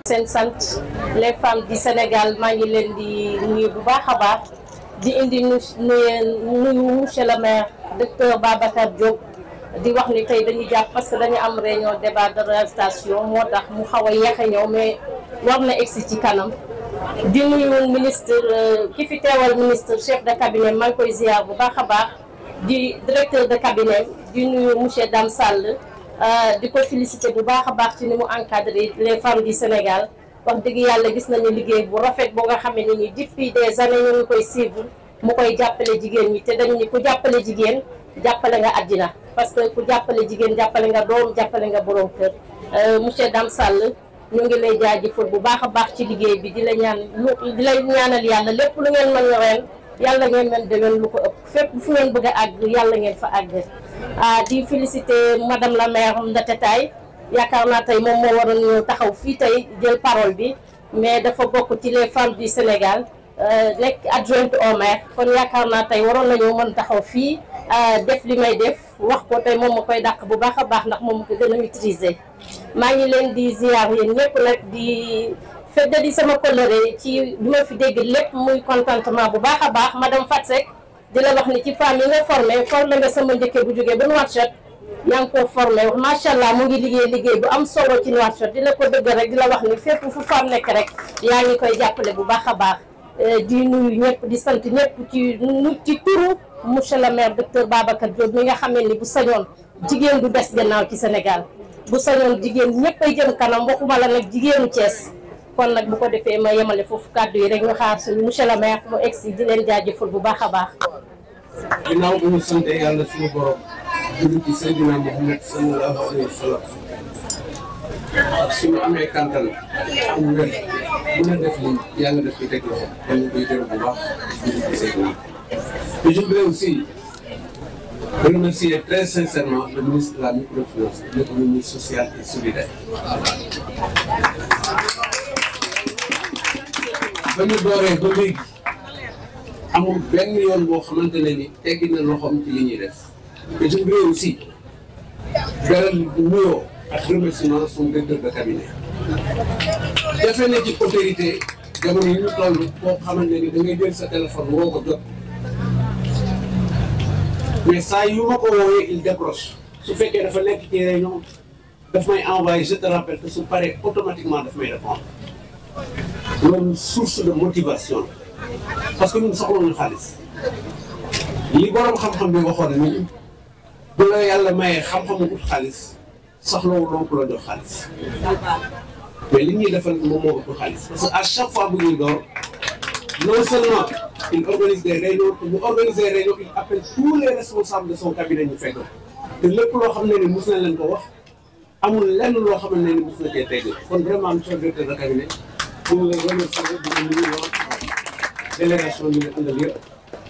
seen sant les femmes du Sénégal maa ngi leen di nuyu bu baax a baax di indi nuyu monsieur le maire docteur Babacar Diop di wax ni tey dañuy jàpp parce que dañu am réunion débat d'orientation moo tax mu xaw a yéex a ñëw mais war na egsi ci kanam di nuyu ministre ki fi teewal ministre chef de cabinet maa ngi koy ziar bu baax a baax di directeur de cabinet di nuyu monsieur Dame Sall di ko féliciter bu baax a baax ci ni mu encadrer les femmes du Sénégal wax dëgg yàlla gis nañu liggéey bu rafet boo nga xam ne ni depuis des années ñu ngi koy suivre mu koy jàppale jigéen ñi te dañu ni ku jàppale jigéen jàppale nga àddina parce que ku jàppale jigéen jàppale nga doom jàppale nga borom kër monsieur Dame Sall ñu ngi lay jaajëfal bu baax a baax ci liggéey bi di la ñaanal yàlla lépp lu ngeen mën ren yàlla ngeen mën déwén lu ko ëpp fépp fu ngeen bëgg a àgg yàlla ngeen fa àgg di féliciter madame la maire Ndate Taye yaakaar naa tey moom moo waroon ñëw taxaw fii tey jël parole bi mais dafa bokk ci les femmes du Sénégal nekk adjointe au maire kon yaakaar naa tey waroon nañu mën taxaw fii def li may def wax ko tey moom ma koy dàq bu baax a baax ndax moom ko gën a maîtriser maa ngi leen di ziar yéen ñëpp nag di fedde di sama coloré ci bi ma fi dégg lépp muy contentement bu baax a baax madame Fatou Seck di la wax ni ci femme yi nga formé nga sama njëkkee bu jógee ba Nouakchott yaa ngi ko formé wax macha allah mu ngi liggéey bu am solo ci Nouakchott di la ko dëgg rek di la wax ni fépp fu femme nekk rek yaa ngi koy jàppale bu baax a baax di nuyu ñëpp di sant ñëpp ci turu monsieur le maire docteur Babacar Diop mi nga xam ne ni bu sañoon jigéen du des gannaaw ci Sénégal bu sañoon jigéen ñëpp ay jëm kanam waxuma la nag jigéenu Thiès kon nag bu ko defee ma yemale foofu kàddu yi rek ñu xaar suñu monsieur le maire mu egsi di leen jaajëfal bu baax a baax. ginnaaw bu ñu sant yàlla suñu borom julli ci Seydina Muhammad sallallahu alayhi wa sallam ak suñu amee kantan am wér bu ne def li yàlla def ci teg loxo dañu koy gërëm bu baax julli ci Seydina. Et je voudrais aussi remercier très sincèrement le ministre de la microfinance, de l'économie sociale et solidaire. ba ñu dooree ba léegi amul benn yoon boo xamante ne ni teggi na loxoom ci li ñuy def. Et je voudrais aussi beral nuyoo ak remerciement son directeur de cabinet. jafe na ci autorité jamono yi ñu toll boo xamante ne ni da ngay jël sa téléphone woo ko jot. mais saa yu ma ko woowee il décroche su fekkee dafa nekk ci réunion daf may envoyé je te rappelle que su paree automatiquement daf may répondre loolu source de motivation parce que ñun soxlawuñu xaalis li borom xam-xam bi waxoon ni bu la yàlla mayee xam-xamu ut xaalis soxlawuloo ku la jox xaalis mais li ñuy defal moom moo ëpp xaalis parce que à chaque fois bu ñuy door non seulement il organise des réunions, il appelle tous les responsables de son cabinet ñu fekk te lépp loo xam ne ni mus na leen ko wax amul lenn loo xam ne ni mus na cee tegg kon vraiment monsieur le directeur de cabinet ñu ngi lay remercier di leen nuyu woon délégation bi nga àndal yëpp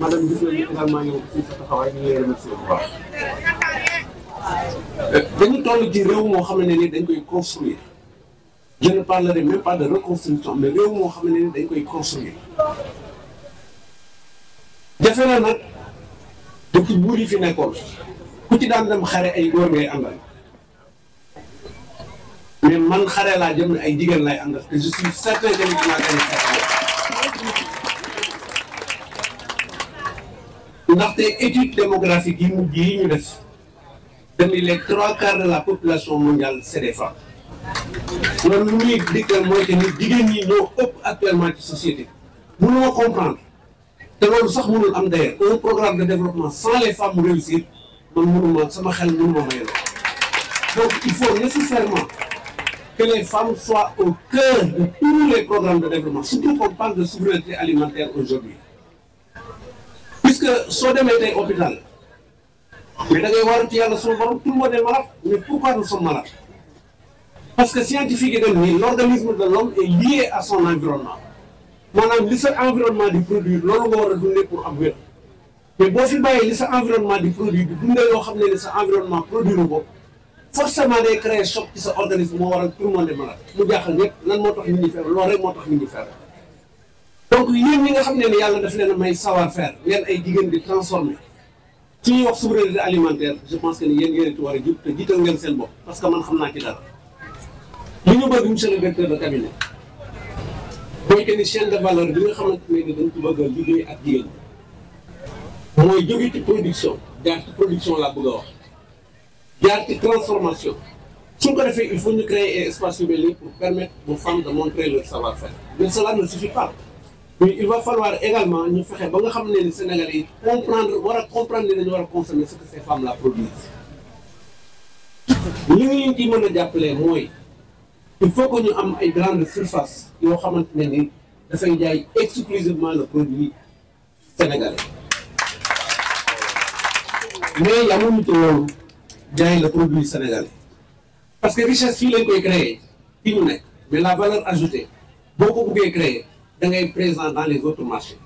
madame gis nañu également yow ci sa taxawaay ñu ngi lay remercier bu baax. dañu toll ci réew moo xam ne ni dañ koy construire je ne parlerai même pas de reconstruction mais réew moo xam ne ni dañ koy construire. jafe na nag depuis buur yi fi nekkoon ku ci daan dem xare ay góor ngay àndal mais man xare laa jëm ne ay jigéen lay àndal te je suis certain que ni dinaa gën a xeex ndaxte étude démographique yi mujj yi ñu def dañuy les 3/4 de la population mondiale c'est des femmes loolu lu muy dikkal mooy que ni jigéen ñi ñoo ëpp actuellement ci société mënoo comprendre. te loolu sax mënul am d'ailleurs un programme de développement sans les femmes mu réussir man mënuma sama xel mënuma may la donc il faut nécessairement que les femmes soient au cœur de tous les programmes de développement surtout qu'on parle de souveraineté alimentaire aujourd'hui puisque soo demee tey hôpital mais da ngay waru ci yàlla suñu borom tout le monde est malade mais pourquoi nous sommes malades parce que scientifique yi dañ ni l'organisme de l'homme est lié à son environnement maanaam li sa environnement di produire loolu nga war a dundee pour am wér mais boo fi bàyyee li sa environnement di produire di dundee loo xam ne ni sa environnement produire ko forcément day créer choc ci sa organisme moo waral tout le monde est malade mu jaaxal ñëpp lan moo tax nit ñi feebar loolu rek moo tax nit ñi feebar donc yéen ñi nga xam ne ni yàlla daf leen a may savoir faire ngeen ay jigéen di transformer su ñuy wax souveraineté alimentaire je pense que ni yéen ngeen ci war a jub te jiital ngeen seen bopp parce que man xam naa ci dara li ñu bëgg monsieur le directeur de cabinet mooy que ni chaîne de valeur bi nga xamante ne ni dañ ci bëgg a liggéey ak jigéen mooy jóge ci production jaar ci production laa bëgg a wax jaar ci transformation su ko defee il faut ñu créer un espace yu mel nii pour permettre aux femmes de montrer leur savoir-faire mais cela ne suffit pas mais il va falloir également ñu fexe ba nga xam ne ni Sénégalais yi comprendre ni dañu war a consommer ce que ces femmes là produisent li ñu ci mën a jàppalee mooy il faut que ñu am ay grandes surfaces yoo xamante ne ni dafay jaay exclusivement le produit sénégalais mais yamuñu ci loolu jaay le produit sénégalais parce que richesse fii lañ koy créer fii ñu nekk mais la valeur ajoutée boo ko buggee créer da ngay présent dans les autres marchés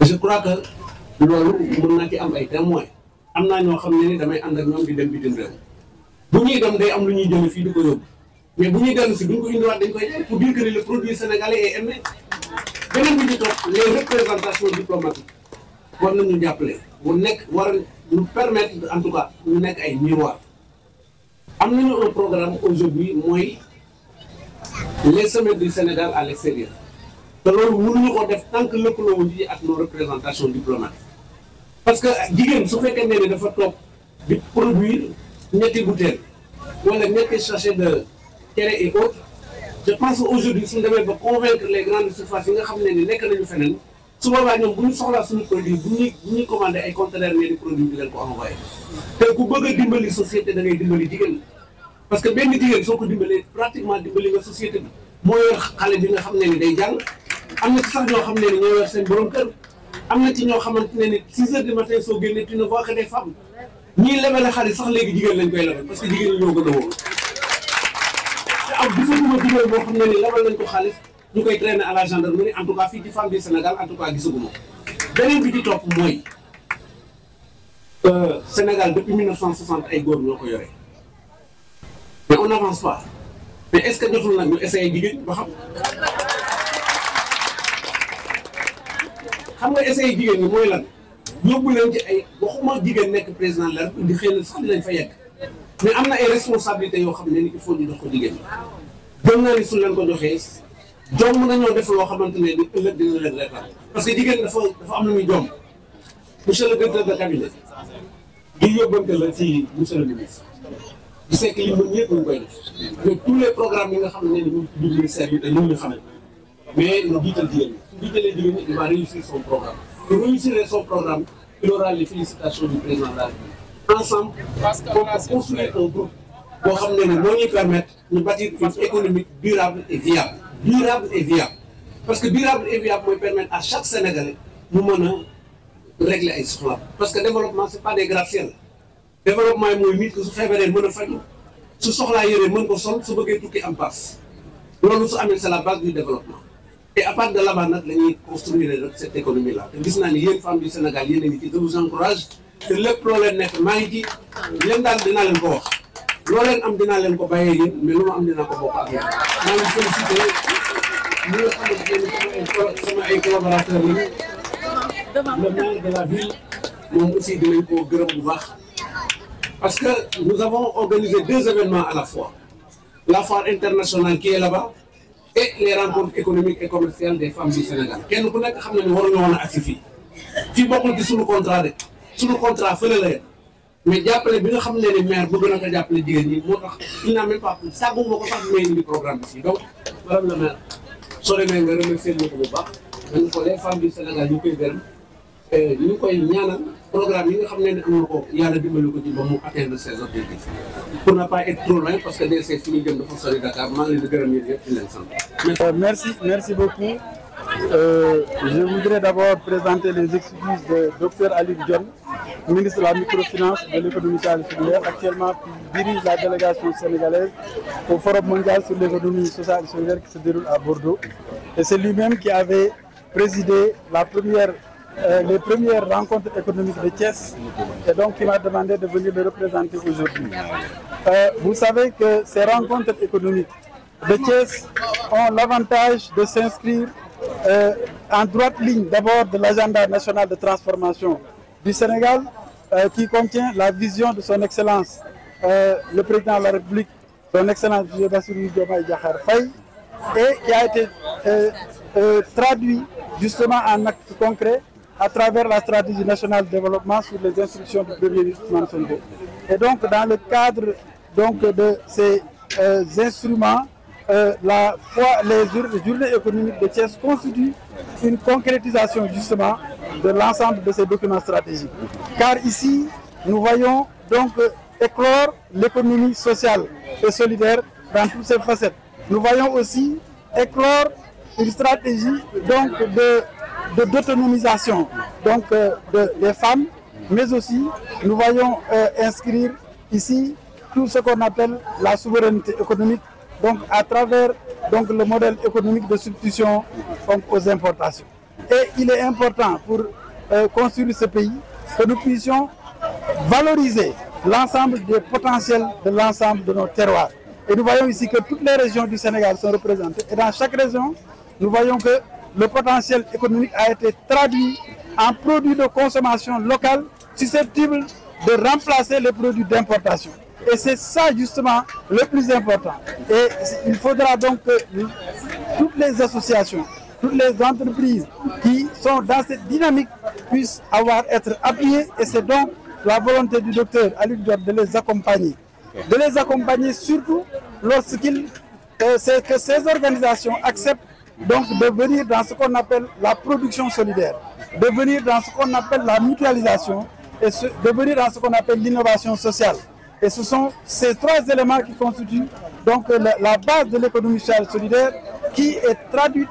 je crois que loolu mën naa ci am ay témoins am naa ñoo xam ne ni damay ànd ak ñoom di dem bitim réew bu ñuy dem day am lu ñuy jëlee fii di ko yóbbu mais bu ñuy dellu si duñ ko indiwaat dañ koy jaay pour dire que le produit sénégalais est aimé beneen bi ñu toog les représentations diplomatiques war nañu jàppale bu nekk war ñu permettre en tout cas ñu nekk ay miroir am nañu un programme aujourd'hui mooy les semaines du Sénégal à l'extérieur te loolu mënuñu ko def tant que lëkkaloo wuñ ci ak nos représentations diplomatiques parce que jigéen su fekkee ne dafa toog di produire ñetti bouteille wala ñetti sachet de cere et autres je pense que aujourd'hui suñu demee ba convaincre les grandes surfaces yi nga xam ne ni nekk nañu feneen su boobaa ñoom bu ñu soxlaa suñu produit bu ñuy commandé ay conteneurs ne di produit bi leen ko envoyé te ku bëgg a dimbali société da ngay dimbali jigéen parce que benn jigéen soo ko dimbalee pratiquement dimbali nga société bi moo yor xale bi nga xam ne ni day jàng am na ci sax ñoo xam ne ni ñoo yor seen borom kër am na ci ñoo xamante ne ni 6 heures du matin soo génnee tu ne vois que des femmes ñii lebale xaalis sax léegi jigéen lañ koy lebal parce que jigéen ñi ñoo gën a wóor te am gisaguma jigéen boo xam ne ni lebal nañ ko xaalis ñu koy traîner à la gendarmerie en tout cas fii ci femme du Sénégal en tout cas gisaguma beneen bi ci topp mooy Sénégal depuis 1960 ay góor ñoo ko yore mais on n'avance pas mais est-ce que jotul nag ñu essayer jigéen ba xam nga essayer jigéen ñi mooy lan yóbbu leen ci ay waxuma jigéen nekk président de la République di xëy na sax dinañ fa yegg mais am na ay responsabilités yoo xam ne ni il faut ñu jox ko jigéen ñi gëm naa ni suñ leen ko joxee jom nañoo def loo xamante ne ni ëllëg dina leen reetaan parce que jigéen dafa am na muy jom monsieur le directeur de cabinet di yóbbante la ci monsieur le ministre di sekk li mën ñëpp ñu koy def mais tous les programmes yi nga xam ne ni ñu ci ministère yi te ñu ñu xam mais ñu jiital jigéen ñi su jiitalee jigéen ñi il va réussir son programme pour réussir son programme il aura les félicitations du président de la République ensemble on peut construire un groupe boo xam ne ni moo ñuy permettre ñu bâtir une économie durable et viable parce que durable et viable mooy permettre à chaque Sénégalais mu mën a régler ay soxla parce que développement c'est pas des gratte-ciel développement yi mooy nit ki su feebaree mën a faju su soxlaa yére mën ko sol su bëggee tukki am passe loolu su amee c'est la base du développement et à partir de là-bas nag la ñuy construire rek cette économie là te gis naa ni yéen femmes du Sénégal yéen a ngi ci je vous encourage te lépp loo leen nekk maa ngi ci leen daal dinaa leen ko wax loo leen am dinaa leen ko bàyyee yéen mais lu ma am dinaa ko bokk ak yéen maa ngi félicité ñi nga xamante ne sama ay collaborateurs lañu le maire de la ville moom aussi dinañ ko gërëm bu baax parce que nous avons organisé 2 événements à la fois la foire internationale qui est là-bas et les rencontres économiques et commerciales des femmes du Sénégal kenn ku nekk xam na ni waruñu woon a agsi fii bokkul ci suñu contrat de suñu contrat fële la mais jàppale bi nga xam ne ni maire bëgg na ko jàppale jigéen ñi moo tax il n'a même pas sàggu moo ko sax may indi programme bi fii donc madame la maire soo demee nga remercier ñu ko bu baax dañu ko les femmes du Sénégal ñu koy gërëm ñu koy ñaanal programme yi nga xam ne am na ko yàlla dimbali ko ci ba mu atteindre ses objectifs pour ne pas être trop loin parce que DG fi ñu jëm dafa sori Dakar maa ngi leen di gërëm yéen yëpp di leen sant. Merci beaucoup. Je voudrais d'abord présenter les excuses de Dr Aliou Dione, ministre de la microfinance et de l'économie circulaire, actuellement qui dirige la délégation sénégalaise au Forum mondial sur l'économie sociale et solidaire qui se déroule à Bordeaux. Et c'est lui-même qui avait présidé les premières rencontres économiques de Thiès et donc il m'a demandé de venir le représenter aujourd'hui. Vous savez que ces rencontres économiques de Thiès ont l'avantage de s'inscrire en droite ligne d'abord de l'agenda national de transformation du Sénégal qui contient la vision de son Excellence le Président de la République son Excellence M. Bassirou Diomaye Diakhar Faye, et qui a été traduit justement en actes concrets à travers la stratégie nationale de développement sur les instructions du Premier ministre Ousmane Sonko. Et donc, dans le cadre de ces instruments, les journées économiques de Thiès constituent une concrétisation justement de l'ensemble de ces documents stratégiques. Car ici, nous voyons donc éclore l'économie sociale et solidaire dans toutes ses facettes. Nous voyons aussi éclore une stratégie donc d'autonomisation des femmes, mais aussi nous voyons inscrire ici tout ce qu'on appelle la souveraineté économique, donc à travers le modèle économique de substitution aux importations. Et il est important pour construire ce pays que nous puissions valoriser l'ensemble des potentiels de l'ensemble de nos terroirs. Et nous voyons ici que toutes les régions du Sénégal sont représentées. Et dans chaque région, nous voyons que le potentiel économique a été traduit en produits de consommation locale susceptibles de remplacer les produits d'importation. Et c'est ça justement le plus important. Et il faudra donc que toutes les associations, toutes les entreprises qui sont dans cette dynamique puissent être appuyées. Et c'est donc la volonté du docteur Alioune Dione de les accompagner. De les accompagner surtout lorsqu'il c'est que ces organisations acceptent donc de venir dans ce qu'on appelle la production solidaire, de venir dans ce qu'on appelle la mutualisation et de venir dans ce qu'on appelle l'innovation sociale. Et ce sont ces trois éléments qui constituent donc la base de l'économie sociale solidaire qui est traduite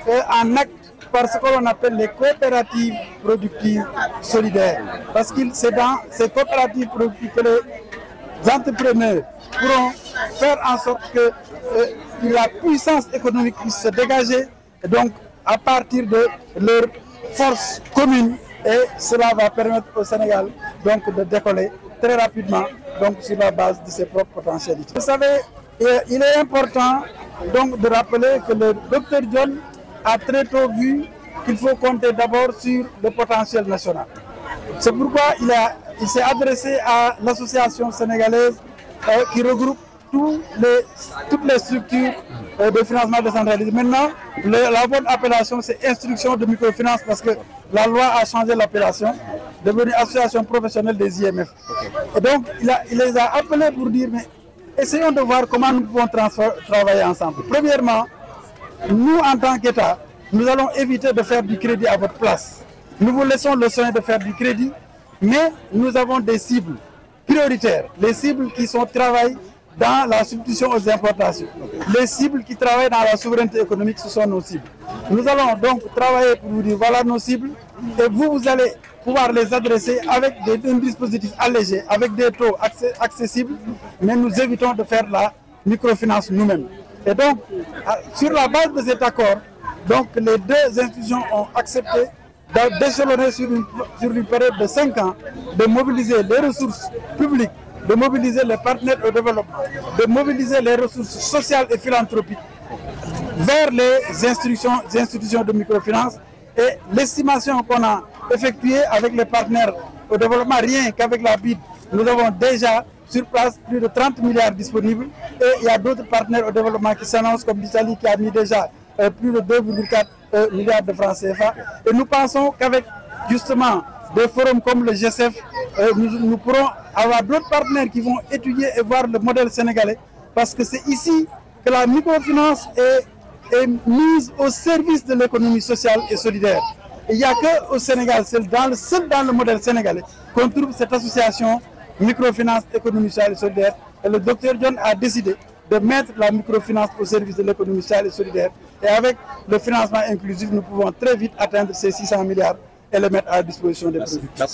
en acte par ce que l'on appelle les coopératives productives solidaires. Parce que c'est dans ces coopératives productives que les entrepreneurs pourront faire en sorte que la puissance économique puisse se dégager, et donc à partir de leur force commune, et cela va permettre au Sénégal donc de décoller très rapidement donc sur la base de ses propres potentialités. Vous savez, il est important donc de rappeler que le docteur Dione a très tôt vu qu'il faut compter d'abord sur le potentiel national. C'est pourquoi il s'est adressé à l'association sénégalaise qui regroupe toutes les structures de financement décentralisé. Maintenant, la bonne appellation, c'est instruction de microfinance parce que la loi a changé l'appellation, devenue association professionnelle des IMF. Et donc, il les a appelés pour dire, mais essayons de voir comment nous pouvons travailler ensemble. Premièrement, nous, en tant qu'État, nous allons éviter de faire du crédit à votre place. Nous vous laissons le soin de faire du crédit, mais nous avons des cibles prioritaires. Les cibles qui travaillent dans la substitution aux importations. Les cibles qui travaillent dans la souveraineté économique, ce sont nos cibles. Nous allons donc travailler pour vous dire voilà nos cibles et vous allez pouvoir les adresser avec un dispositif allégé, avec des taux accessibles, mais nous évitons de faire la microfinance nous-mêmes. Et donc, sur la base de cet accord, donc les deux institutions ont accepté d'échelonner sur une période de 5 ans, de mobiliser les ressources publiques, de mobiliser les partenaires au développement, de mobiliser les ressources sociales et philanthropiques vers les institutions de microfinance. Et l'estimation qu'on a effectuée avec les partenaires au développement, rien qu'avec la BID, nous avons déjà sur place plus de 30 milliards disponibles. Et il y a d'autres partenaires au développement qui s'annoncent, comme l'Italie qui a mis déjà plus de 2,4 milliards de francs CFA. Et nous pensons qu'avec justement des forums comme le G7, nous pourrons avoir d'autres partenaires qui vont étudier et voir le modèle sénégalais, parce que c'est ici que la microfinance est mise au service de l'économie sociale et solidaire. Et il n'y a qu'au Sénégal, seul dans le modèle sénégalais, qu'on trouve cette association microfinance, économie sociale et solidaire. Et le docteur Dione a décidé de mettre la microfinance au service de l'économie sociale et solidaire. Et avec le financement inclusif, nous pouvons très vite atteindre ces 600 milliards et le mettre à la disposition des producteurs.